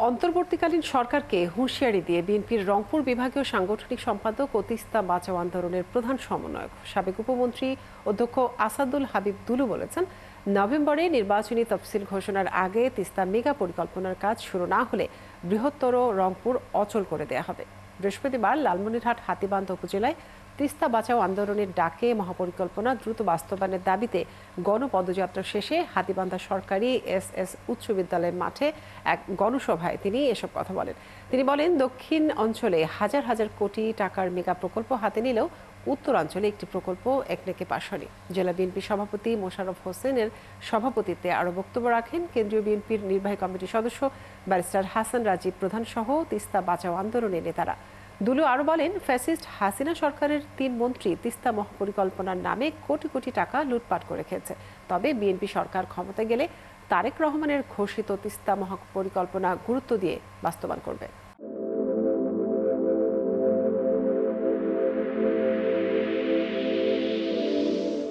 অন্তর্বর্তীকালীন সরকারকে হুঁশিয়ারি দিয়ে বিএনপির রংপুর বিভাগীয় সাংগঠনিক সম্পাদক ও তিস্তা বাঁচাও আন্দোলনের প্রধান সমন্বয়ক সাবেক উপমন্ত্রী অধ্যক্ষ আসাদুল হাবিব দুলু বলেছেন, নভেম্বরে নির্বাচনী তফসিল ঘোষণার আগে তিস্তা মেগা পরিকল্পনার কাজ শুরু না হলে বৃহত্তর রংপুর অচল করে দেয়া হবে। বৃহস্পতিবার লালমনিরহাট হাতীবান্ধ উপজেলায় তিস্তা বাঁচাও আন্দোলনের ডাকে মহাপরিকল্পনা দ্রুত বাস্তবায়নের দাবিতে গণপদযাত্রা শেষে হাতীবান্ধা সরকারি এস উচ্চ বিদ্যালয়ের মাঠে এক গণসভায় তিনি এসব কথা বলেন। তিনি বলেন, দক্ষিণ অঞ্চলে হাজার হাজার কোটি টাকার মেগা প্রকল্প হাতে নিলেও উত্তরাঞ্চলে একটি প্রকল্প একনেকে পাশ হয়নি। জেলা বিএনপি সভাপতি মোশাররফ হোসেনের সভাপতিত্বে আরও বক্তব্য রাখেন কেন্দ্রীয় বিএনপির নির্বাহী কমিটির সদস্য ব্যারিস্টার হাসান রাজীব প্রধান সহ তিস্তা বাঁচাও আন্দোলনের নেতারা। দুলু আরও বলেন, ফ্যাসিস্ট হাসিনা সরকারের ৩ মন্ত্রী তিস্তা মহাপরিকল্পনার নামে কোটি কোটি টাকা লুটপাট করে খেয়েছে। তবে বিএনপি সরকার ক্ষমতায় গেলে তারেক রহমানের ঘোষিত তিস্তা মহাপরিকল্পনা গুরুত্ব দিয়ে বাস্তবায়ন করবে।